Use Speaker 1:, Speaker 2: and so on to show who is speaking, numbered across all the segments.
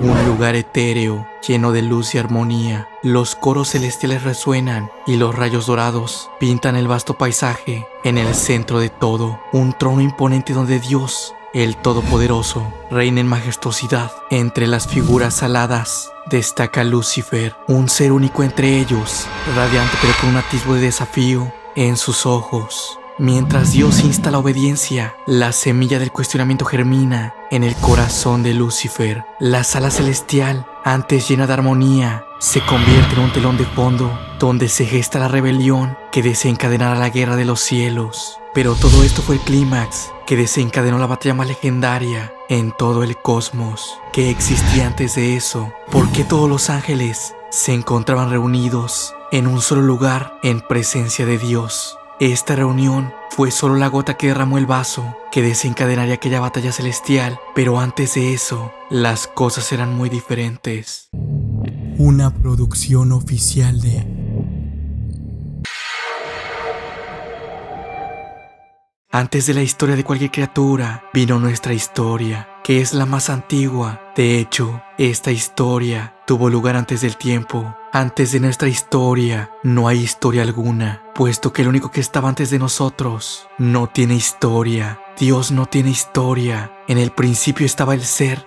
Speaker 1: un lugar etéreo, lleno de luz y armonía. Los coros celestiales resuenan y los rayos dorados pintan el vasto paisaje. En el centro de todo, un trono imponente donde Dios, el Todopoderoso, reina en majestuosidad. Entre las figuras aladas destaca Lucifer, un ser único entre ellos, radiante pero con un atisbo de desafío en sus ojos. Mientras Dios insta la obediencia, la semilla del cuestionamiento germina en el corazón de Lucifer. La sala celestial, antes llena de armonía, se convierte en un telón de fondo donde se gesta la rebelión que desencadenará la guerra de los cielos. Pero todo esto fue el clímax que desencadenó la batalla más legendaria en todo el cosmos. ¿Qué existía antes de eso? ¿Por qué todos los ángeles se encontraban reunidos en un solo lugar en presencia de Dios? Esta reunión fue solo la gota que derramó el vaso que desencadenaría aquella batalla celestial, pero antes de eso, las cosas eran muy diferentes. Una producción oficial de... Antes de la historia de cualquier criatura, vino nuestra historia, que es la más antigua. De hecho, esta historia tuvo lugar antes del tiempo. Antes de nuestra historia, no hay historia alguna, puesto que el único que estaba antes de nosotros no tiene historia. Dios no tiene historia. En el principio estaba el ser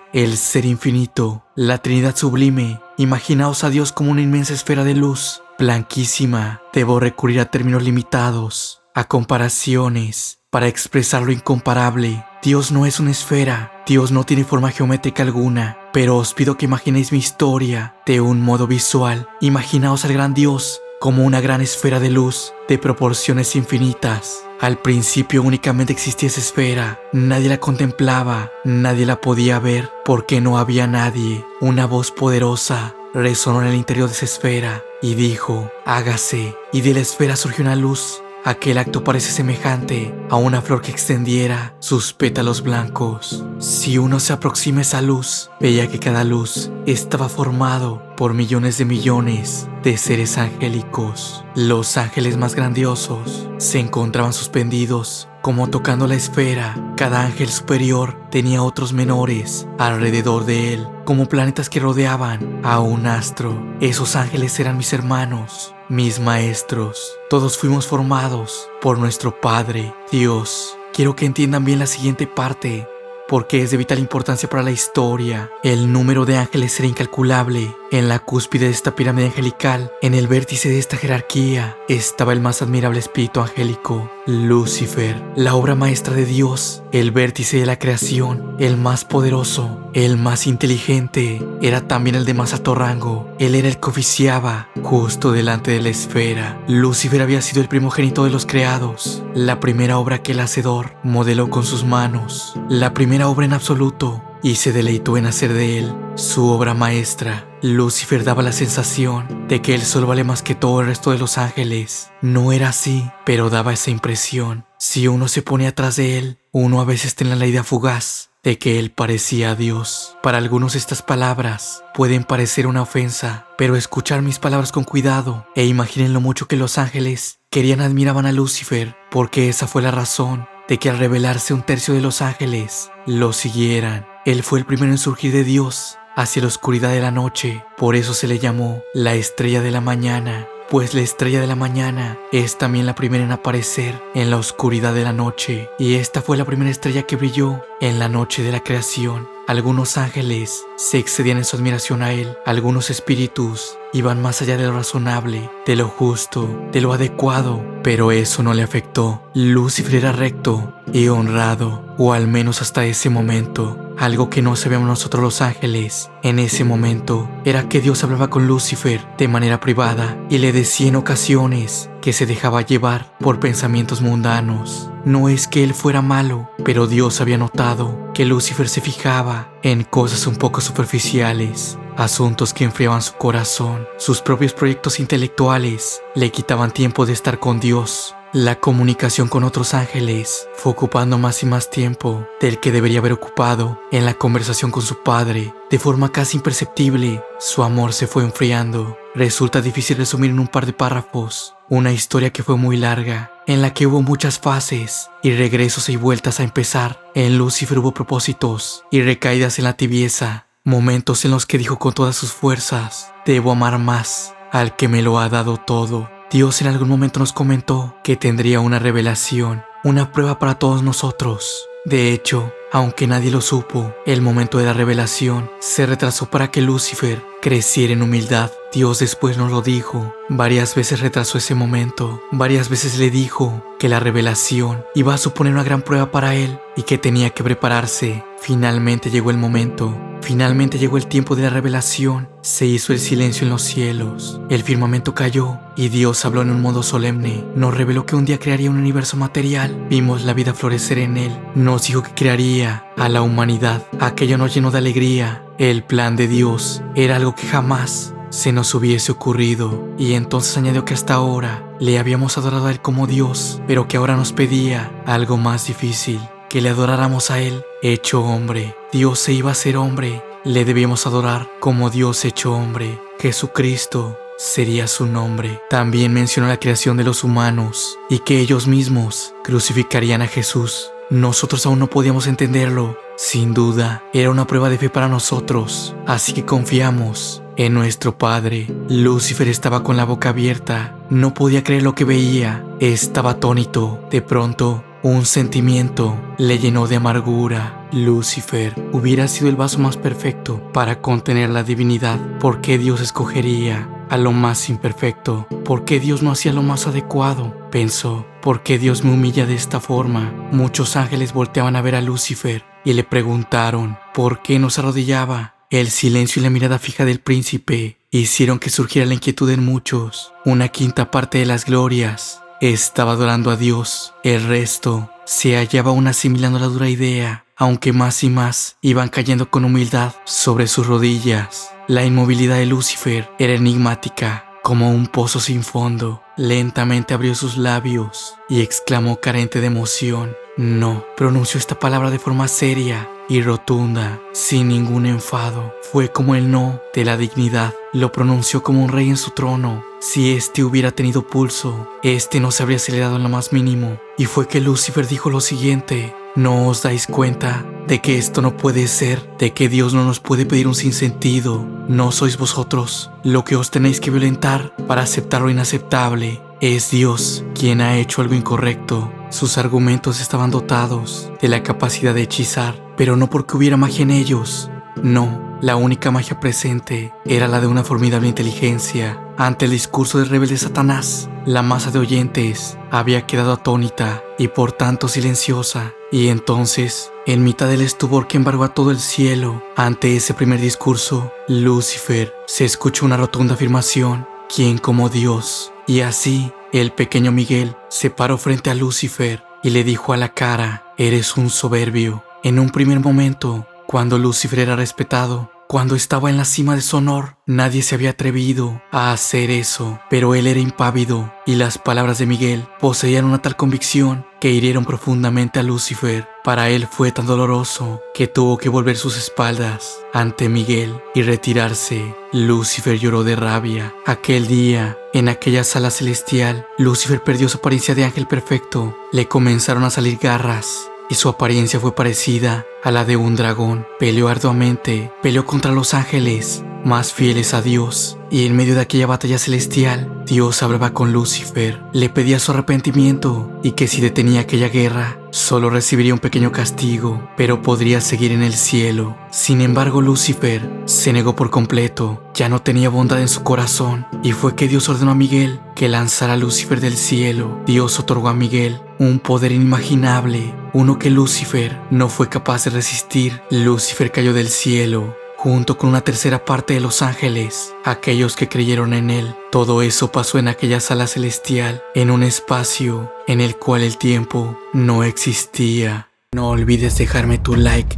Speaker 1: infinito, la Trinidad sublime. Imaginaos a Dios como una inmensa esfera de luz, blanquísima. Debo recurrir a términos limitados, a comparaciones, para expresar lo incomparable. Dios no es una esfera, Dios no tiene forma geométrica alguna, pero os pido que imaginéis mi historia de un modo visual. Imaginaos al gran Dios como una gran esfera de luz de proporciones infinitas. Al principio únicamente existía esa esfera, nadie la contemplaba, nadie la podía ver, porque no había nadie. Una voz poderosa resonó en el interior de esa esfera y dijo: hágase, y de la esfera surgió una luz. Aquel acto parece semejante a una flor que extendiera sus pétalos blancos. Si uno se aproxima a esa luz, veía que cada luz estaba formado por millones de seres angélicos. Los ángeles más grandiosos se encontraban suspendidos, como tocando la esfera. Cada ángel superior tenía otros menores alrededor de él, como planetas que rodeaban a un astro. Esos ángeles eran mis hermanos, mis maestros. Todos fuimos formados por nuestro Padre, Dios. Quiero que entiendan bien la siguiente parte, porque es de vital importancia para la historia. El número de ángeles era incalculable. En la cúspide de esta pirámide angelical, en el vértice de esta jerarquía, estaba el más admirable espíritu angélico, Lucifer, la obra maestra de Dios, el vértice de la creación, el más poderoso, el más inteligente. Era también el de más alto rango. Él era el que oficiaba justo delante de la esfera. Lucifer había sido el primogénito de los creados, la primera obra que el Hacedor modeló con sus manos, la primera obra en absoluto, y se deleitó en hacer de él su obra maestra. Lucifer daba la sensación de que él solo vale más que todo el resto de los ángeles. No era así, pero daba esa impresión. Si uno se pone atrás de él, uno a veces tenía la idea fugaz de que él parecía a Dios. Para algunos estas palabras pueden parecer una ofensa, pero escuchar mis palabras con cuidado e imaginen lo mucho que los ángeles admiraban a Lucifer, porque esa fue la razón de que al revelarse un tercio de los ángeles lo siguieran. Él fue el primero en surgir de Dios hacia la oscuridad de la noche. Por eso se le llamó la estrella de la mañana, pues la estrella de la mañana es también la primera en aparecer en la oscuridad de la noche, y esta fue la primera estrella que brilló en la noche de la creación. Algunos ángeles se excedían en su admiración a él, algunos espíritus iban más allá de lo razonable, de lo justo, de lo adecuado, pero eso no le afectó. Lucifer era recto y honrado, o al menos hasta ese momento. Algo que no sabíamos nosotros los ángeles en ese momento era que Dios hablaba con Lucifer de manera privada y le decía en ocasiones que se dejaba llevar por pensamientos mundanos. No es que él fuera malo, pero Dios había notado que Lucifer se fijaba en cosas un poco superficiales, asuntos que enfriaban su corazón. Sus propios proyectos intelectuales le quitaban tiempo de estar con Dios. La comunicación con otros ángeles fue ocupando más y más tiempo del que debería haber ocupado en la conversación con su padre. De forma casi imperceptible, su amor se fue enfriando. Resulta difícil resumir en un par de párrafos una historia que fue muy larga, en la que hubo muchas fases y regresos y vueltas a empezar. En Lucifer hubo propósitos y recaídas en la tibieza, Momentos en los que dijo con todas sus fuerzas: debo amar más al que me lo ha dado todo. Dios en algún momento nos comentó que tendría una revelación, una prueba para todos nosotros. De hecho, aunque nadie lo supo, el momento de la revelación se retrasó para que Lucifer creciera en humildad. Dios después nos lo dijo. Varias veces retrasó ese momento. Varias veces le dijo que la revelación iba a suponer una gran prueba para él y que tenía que prepararse. Finalmente llegó el momento. Finalmente llegó el tiempo de la revelación. Se hizo el silencio en los cielos. El firmamento cayó y Dios habló en un modo solemne. Nos reveló que un día crearía un universo material. Vimos la vida florecer en él. Nos dijo que crearía a la humanidad. Aquello nos llenó de alegría. El plan de Dios era algo que jamás se nos hubiese ocurrido. Y entonces añadió que hasta ahora le habíamos adorado a él como Dios, pero que ahora nos pedía algo más difícil: que le adoráramos a él hecho hombre. Dios se iba a hacer hombre. Le debíamos adorar como Dios hecho hombre. Jesucristo sería su nombre. También mencionó la creación de los humanos y que ellos mismos crucificarían a Jesús. Nosotros aún no podíamos entenderlo. Sin duda, era una prueba de fe para nosotros, así que confiamos en nuestro Padre. Lucifer estaba con la boca abierta. No podía creer lo que veía. Estaba atónito. De pronto, un sentimiento le llenó de amargura. Lucifer hubiera sido el vaso más perfecto para contener la divinidad. ¿Por qué Dios escogería a lo más imperfecto? ¿Por qué Dios no hacía lo más adecuado? Pensó. ¿Por qué Dios me humilla de esta forma? Muchos ángeles volteaban a ver a Lucifer y le preguntaron ¿por qué no se arrodillaba? El silencio y la mirada fija del príncipe hicieron que surgiera la inquietud en muchos. Una quinta parte de las glorias estaba adorando a Dios. El resto se hallaba aún asimilando la dura idea, aunque más y más iban cayendo con humildad sobre sus rodillas. La inmovilidad de Lucifer era enigmática, como un pozo sin fondo. Lentamente abrió sus labios y exclamó carente de emoción: no. Pronunció esta palabra de forma seria y rotunda, sin ningún enfado. Fue como el no de la dignidad. Lo pronunció como un rey en su trono. Si este hubiera tenido pulso, este no se habría acelerado en lo más mínimo. Y fue que Lucifer dijo lo siguiente: ¿no os dais cuenta de que esto no puede ser? ¿De que Dios no nos puede pedir un sinsentido? ¿No sois vosotros lo que os tenéis que violentar para aceptar lo inaceptable? Es Dios quien ha hecho algo incorrecto. Sus argumentos estaban dotados de la capacidad de hechizar, pero no porque hubiera magia en ellos. No, la única magia presente era la de una formidable inteligencia. Ante el discurso del rebelde Satanás, la masa de oyentes había quedado atónita y por tanto silenciosa. Y entonces, en mitad del estupor que embargó a todo el cielo ante ese primer discurso, Lucifer, se escuchó una rotunda afirmación: ¿quién como Dios? Y así, el pequeño Miguel se paró frente a Lucifer y le dijo a la cara: eres un soberbio. En un primer momento, cuando Lucifer era respetado, cuando estaba en la cima de su honor, nadie se había atrevido a hacer eso, pero él era impávido y las palabras de Miguel poseían una tal convicción que hirieron profundamente a Lucifer. Para él fue tan doloroso que tuvo que volver sus espaldas ante Miguel y retirarse. Lucifer lloró de rabia. Aquel día, en aquella sala celestial, Lucifer perdió su apariencia de ángel perfecto. Le comenzaron a salir garras y su apariencia fue parecida a la de un dragón. Peleó arduamente, peleó contra los ángeles más fieles a Dios, y en medio de aquella batalla celestial, Dios hablaba con Lucifer, le pedía su arrepentimiento y que si detenía aquella guerra, solo recibiría un pequeño castigo, pero podría seguir en el cielo. Sin embargo, Lucifer se negó por completo, ya no tenía bondad en su corazón, y fue que Dios ordenó a Miguel que lanzara a Lucifer del cielo. Dios otorgó a Miguel un poder inimaginable, uno que Lucifer no fue capaz de resistir. Lucifer cayó del cielo junto con una tercera parte de los ángeles, aquellos que creyeron en él. Todo eso pasó en aquella sala celestial, en un espacio en el cual el tiempo no existía. No olvides dejarme tu like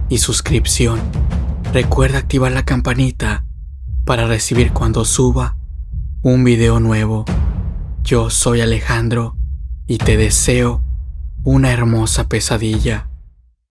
Speaker 1: y suscripción. Recuerda activar la campanita para recibir cuando suba un video nuevo. Yo soy Alejandro y te deseo una hermosa pesadilla.